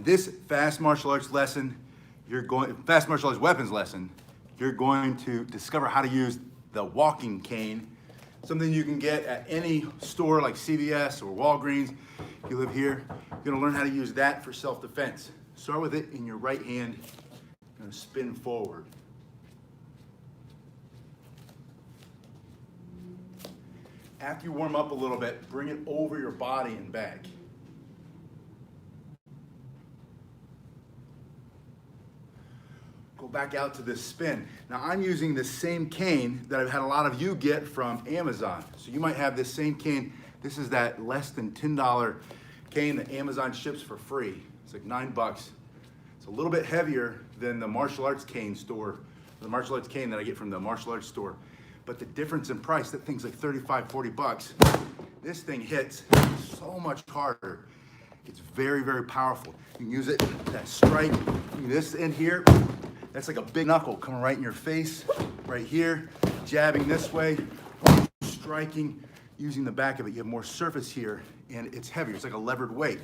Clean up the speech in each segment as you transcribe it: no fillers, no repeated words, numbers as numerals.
this fast martial arts lesson, fast martial arts weapons lesson, you're going to discover how to use the walking cane, something you can get at any store like CVS or Walgreens. If you live here, you're gonna learn how to use that for self-defense. Start with it in your right hand. You're gonna spin forward. After you warm up a little bit, bring it over your body and back. Go back out to this spin. Now I'm using the same cane that I've had a lot of you get from Amazon. So you might have this same cane. This is that less than $10 cane that Amazon ships for free. It's like $9. It's a little bit heavier than the martial arts cane store, the martial arts cane that I get from the martial arts store. But the difference in price, that thing's like 35, 40 bucks. This thing hits so much harder. It's very, very powerful. You can use it, that strike, this end here, that's like a big knuckle coming right in your face, right here, jabbing this way, striking, using the back of it. You have more surface here, and it's heavier. It's like a levered weight.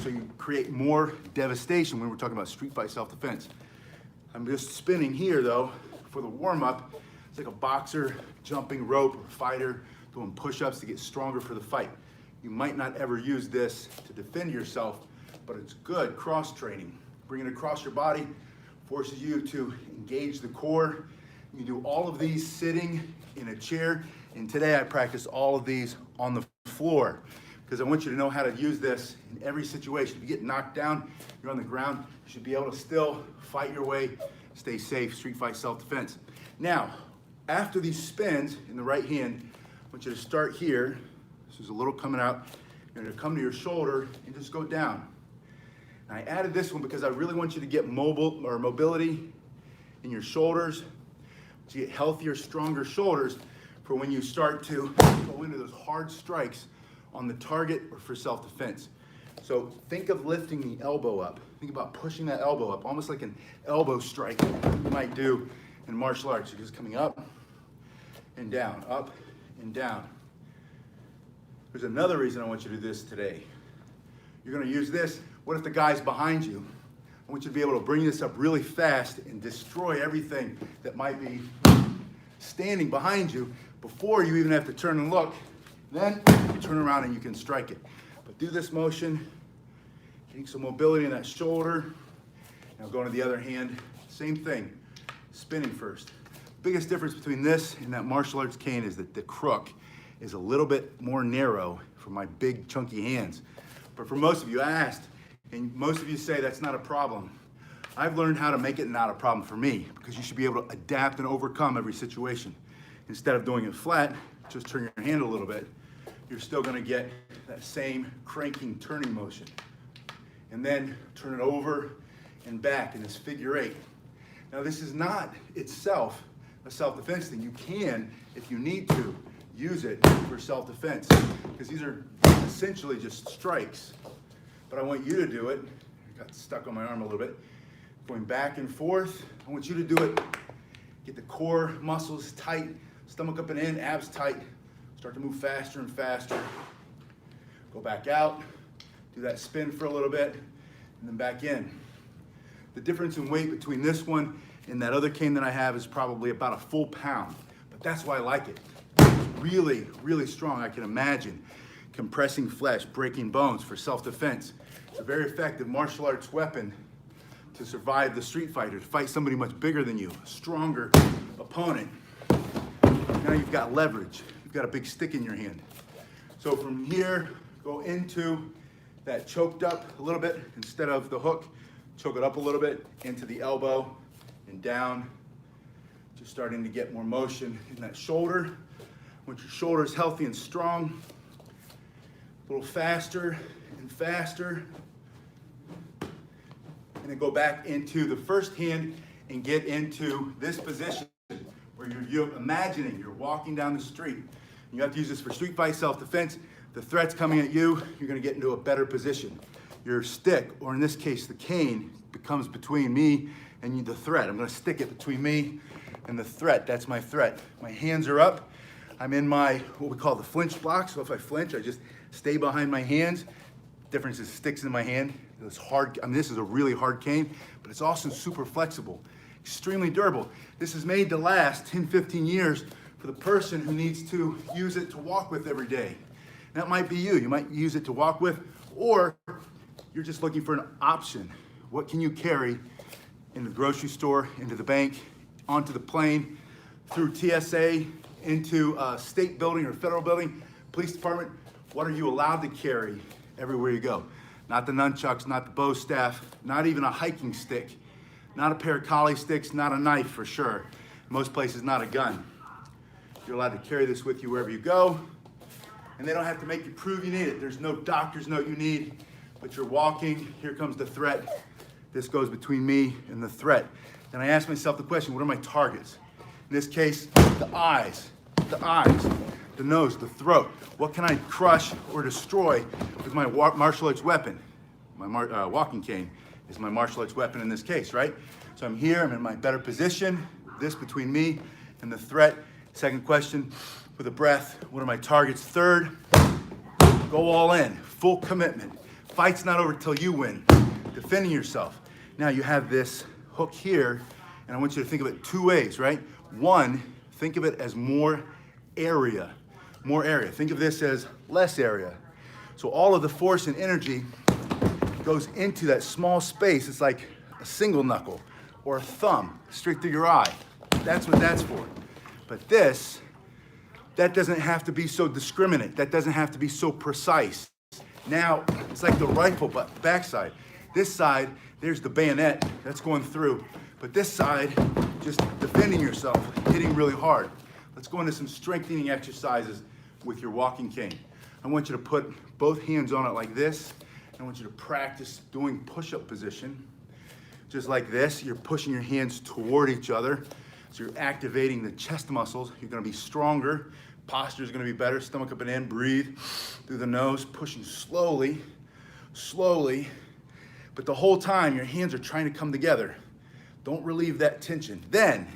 So you create more devastation when we're talking about street fight self-defense. I'm just spinning here, though, for the warm-up. It's like a boxer jumping rope or fighter doing push-ups to get stronger for the fight. You might not ever use this to defend yourself, but it's good cross-training. Bring it across your body, forces you to engage the core. You do all of these sitting in a chair, and today I practice all of these on the floor because I want you to know how to use this in every situation. If you get knocked down, you're on the ground, you should be able to still fight your way, stay safe, street fight self-defense. Now, after these spins in the right hand, I want you to start here. This is a little coming out. You're gonna come to your shoulder and just go down. I added this one because I really want you to get mobility in your shoulders, to get healthier, stronger shoulders for when you start to go into those hard strikes on the target or for self-defense. So think of lifting the elbow up. Think about pushing that elbow up, almost like an elbow strike you might do in martial arts. You're just coming up and down, up and down. There's another reason I want you to do this today. You're gonna use this. What if the guy's behind you? I want you to be able to bring this up really fast and destroy everything that might be standing behind you before you even have to turn and look. Then you turn around and you can strike it. But do this motion, getting some mobility in that shoulder. Now going to the other hand, same thing, spinning first. Biggest difference between this and that martial arts cane is that the crook is a little bit more narrow for my big chunky hands. But for most of you, I asked, and most of you say that's not a problem. I've learned how to make it not a problem for me because you should be able to adapt and overcome every situation. Instead of doing it flat, just turn your hand a little bit. You're still gonna get that same cranking turning motion. And then turn it over and back in this figure eight. Now this is not itself a self-defense thing. You can, if you need to, use it for self-defense because these are essentially just strikes. But I want you to do it. I got stuck on my arm a little bit. Going back and forth. I want you to do it. Get the core muscles tight, stomach up and in, abs tight. Start to move faster and faster. Go back out. Do that spin for a little bit, and then back in. The difference in weight between this one and that other cane that I have is probably about a full pound. But that's why I like it. It's really, really strong. I can imagine compressing flesh, breaking bones for self-defense. It's a very effective martial arts weapon to survive the street fighter, to fight somebody much bigger than you, a stronger opponent. Now you've got leverage. You've got a big stick in your hand. So from here, go into that choked up a little bit. Instead of the hook, choke it up a little bit into the elbow and down. Just starting to get more motion in that shoulder. Once your shoulder is healthy and strong, a little faster and faster. And then go back into the first hand and get into this position where you're imagining you're walking down the street. You have to use this for street fight self-defense. The threat's coming at you, you're gonna get into a better position. Your stick, or in this case the cane, becomes between me and the threat. I'm gonna stick it between me and the threat. That's my threat. My hands are up. I'm in my, what we call the flinch box. So if I flinch, I just stay behind my hands, Difference is sticks in my hand. It's hard. I mean, this is a really hard cane, but it's also super flexible, extremely durable. This is made to last 10, 15 years for the person who needs to use it to walk with every day. And that might be you. You might use it to walk with, or you're just looking for an option. What can you carry in the grocery store, into the bank, onto the plane, through TSA, into a state building or federal building, police department? What are you allowed to carry everywhere you go? Not the nunchucks, not the bow staff, not even a hiking stick, not a pair of collie sticks, not a knife for sure. In most places, not a gun. You're allowed to carry this with you wherever you go, and they don't have to make you prove you need it. There's no doctor's note you need, but you're walking, here comes the threat. This goes between me and the threat. And I ask myself the question, what are my targets? In this case, the eyes, the nose, the throat. What can I crush or destroy with my martial arts weapon? My walking cane is my martial arts weapon in this case, right? So I'm here, I'm in my better position, this between me and the threat. Second question, with a breath, what are my targets? Third, go all in, full commitment. Fight's not over till you win. Defending yourself. Now you have this hook here, and I want you to think of it two ways, right? One, think of it as more area. More area. Think of this as less area. So all of the force and energy goes into that small space. It's like a single knuckle or a thumb straight through your eye. That's what that's for. But this, that doesn't have to be so discriminate. That doesn't have to be so precise. Now, it's like the rifle backside. This side, there's the bayonet that's going through. But this side, just defending yourself, hitting really hard. Let's go into some strengthening exercises with your walking cane. I want you to put both hands on it like this. I want you to practice doing push-up position. Just like this, you're pushing your hands toward each other. So you're activating the chest muscles. You're gonna be stronger. Posture is gonna be better. Stomach up and in, breathe through the nose, pushing slowly, slowly. But the whole time, your hands are trying to come together. Don't relieve that tension. Then,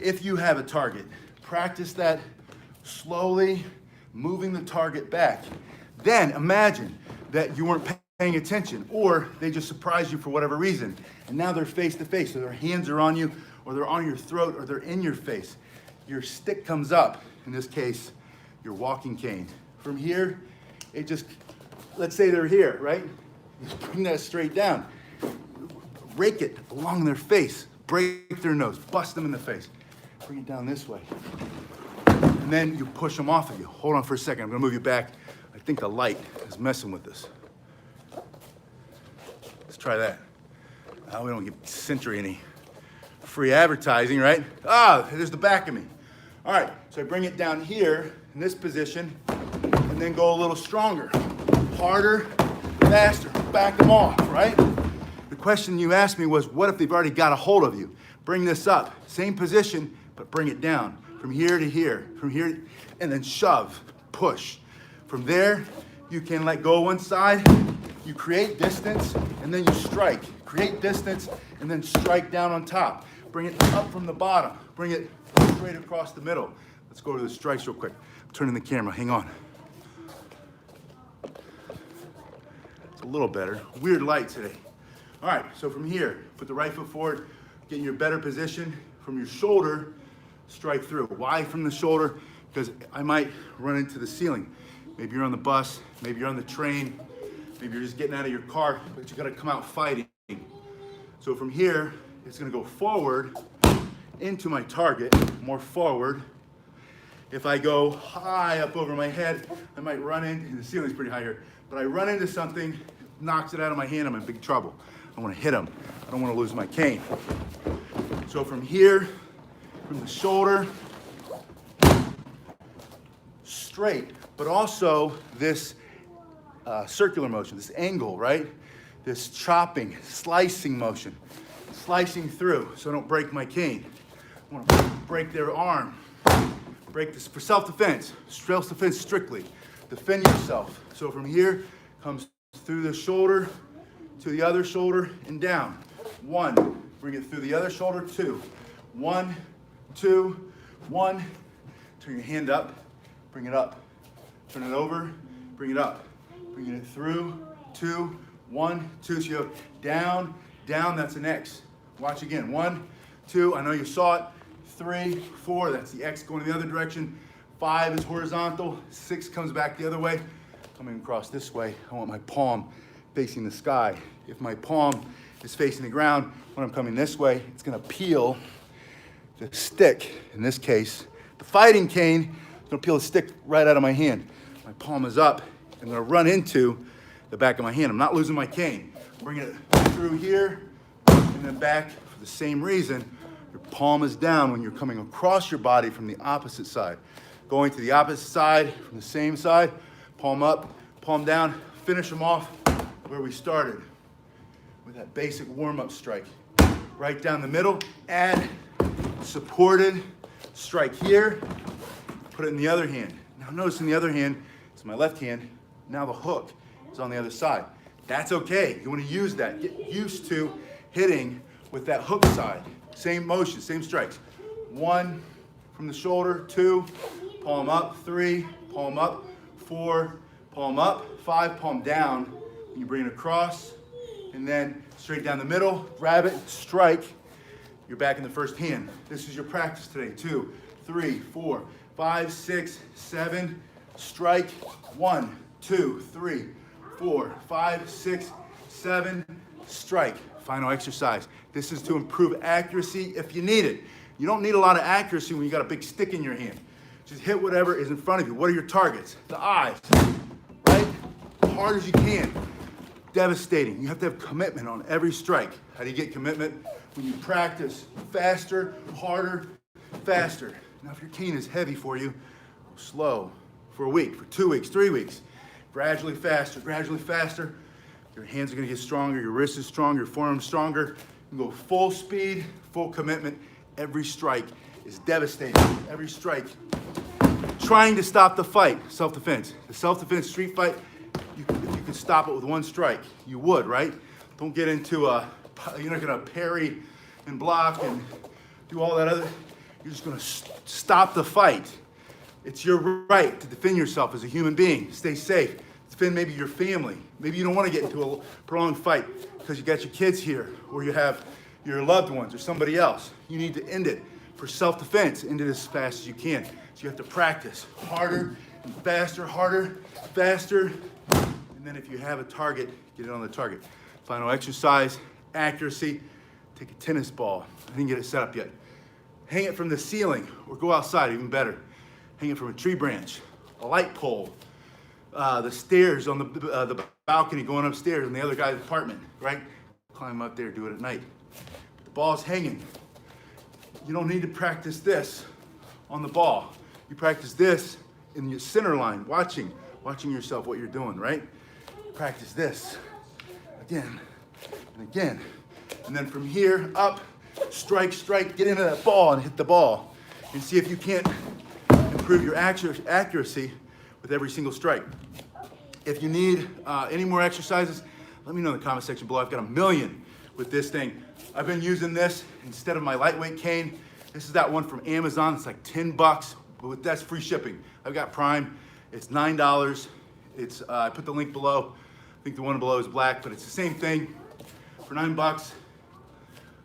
if you have a target, practice that slowly, moving the target back. Then imagine that you weren't paying attention, or they just surprised you for whatever reason, and now they're face to face, so their hands are on you, or they're on your throat, or they're in your face. Your stick comes up, in this case, your walking cane. From here, it just, let's say they're here, right? Just bring that straight down. Rake it along their face, break their nose, bust them in the face. Bring it down this way. And then you push them off of you. Hold on for a second, I'm gonna move you back. I think the light is messing with this. Let's try that. We don't give Century any free advertising, right? There's the back of me. All right, so I bring it down here in this position and then go a little stronger. Harder, faster, back them off, right? The question you asked me was, what if they've already got a hold of you? Bring this up, same position, but bring it down. From here to here, from here, and then shove, push. From there, you can let go one side, you create distance, and then you strike. Create distance, and then strike down on top. Bring it up from the bottom. Bring it straight across the middle. Let's go to the strikes real quick. I'm turning the camera, hang on. It's a little better. Weird light today. All right, so from here, put the right foot forward, get in your better position. From your shoulder, strike through. Why from the shoulder? Because I might run into the ceiling. Maybe you're on the bus, maybe you're on the train, maybe you're just getting out of your car, but you gotta come out fighting. So from here, it's gonna go forward into my target, more forward. If I go high up over my head, I might run in, the ceiling's pretty high here, but I run into something, knocks it out of my hand, I'm in big trouble. I wanna hit him. I don't wanna lose my cane. So from here, from the shoulder, straight, but also this circular motion, this angle, right? This chopping, slicing motion, slicing through so I don't break my cane. I want to break their arm, break this for self-defense, self-defense strictly. Defend yourself. So from here, comes through the shoulder to the other shoulder and down. One, bring it through the other shoulder, two. One, two, one. Turn your hand up, bring it up. Turn it over, bring it up. Bringing it through 2, 1, 2. So you have down, down, that's an X. Watch again. 1, 2, I know you saw it. 3, 4, that's the X going the other direction. 5 is horizontal. 6 comes back the other way. Coming across this way, I want my palm facing the sky. If my palm is facing the ground, when I'm coming this way, it's gonna peel the stick, in this case, the fighting cane, it's gonna peel the stick right out of my hand. My palm is up, I'm gonna run into the back of my hand. I'm not losing my cane. Bringing it through here, and then back for the same reason. Your palm is down when you're coming across your body from the opposite side. Going to the opposite side from the same side, palm up, palm down, finish them off where we started with that basic warm-up strike. Right down the middle, add supported strike here, put it in the other hand. Now notice in the other hand, it's my left hand, now the hook is on the other side. That's okay, you wanna use that. Get used to hitting with that hook side. Same motion, same strikes. 1 from the shoulder, 2, palm up, 3, palm up, 4, palm up, 5, palm down. You bring it across, and then straight down the middle, grab it, strike. You're back in the first hand. This is your practice today. 2, 3, 4, 5, 6, 7, strike. 1, 2, 3, 4, 5, 6, 7, strike. Final exercise. This is to improve accuracy if you need it. You don't need a lot of accuracy when you got a big stick in your hand. Just hit whatever is in front of you. What are your targets? The eyes, right? Hard as you can. Devastating. You have to have commitment on every strike. How do you get commitment? When you practice faster, harder, faster. Now, if your cane is heavy for you, go slow for a week, for 2 weeks, 3 weeks. Gradually faster, gradually faster. Your hands are gonna get stronger, your wrist is stronger, your forearm is stronger. You can go full speed, full commitment. Every strike is devastating. Every strike. Trying to stop the fight, self-defense. The self-defense street fight, if you could stop it with 1 strike, you would, right? Don't get into you're not gonna parry and block and do all that other, you're just gonna stop the fight. It's your right to defend yourself as a human being. Stay safe. Defend maybe your family. Maybe you don't want to get into a prolonged fight because you got your kids here or you have your loved ones or somebody else. You need to end it for self-defense. End it as fast as you can. So you have to practice harder and faster, harder, faster. And then if you have a target, get it on the target. Final exercise, accuracy. Take a tennis ball. I didn't get it set up yet. Hang it from the ceiling or go outside, even better. Hang it from a tree branch, a light pole, the stairs on the balcony going upstairs in the other guy's apartment, right? Climb up there, do it at night. The ball's hanging. You don't need to practice this on the ball. You practice this in your center line, watching yourself, what you're doing, right? Practice this again and again. And then from here up, strike, strike, get into that ball and hit the ball. And see if you can't improve your accuracy with every single strike. If you need any more exercises, let me know in the comment section below. I've got a million with this thing. I've been using this instead of my lightweight cane. This is that one from Amazon. It's like 10 bucks, but that's free shipping. I've got Prime. It's $9. It's I put the link below. I think the one below is black, but it's the same thing. For 9 bucks,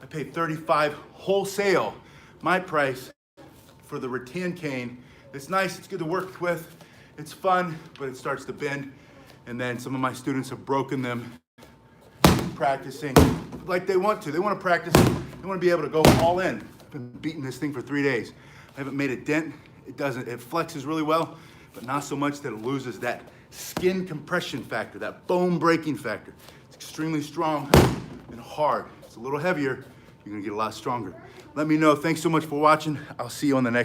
I paid $35 wholesale. My price for the rattan cane. It's nice, it's good to work with. It's fun, but it starts to bend. And then some of my students have broken them practicing like they want to. They want to practice, they want to be able to go all in. I've been beating this thing for 3 days. I haven't made a dent. It flexes really well, but not so much that it loses that skin compression factor, that bone breaking factor. It's extremely strong and hard. It's a little heavier. You're gonna get a lot stronger. Let me know. Thanks so much for watching. I'll see you on the next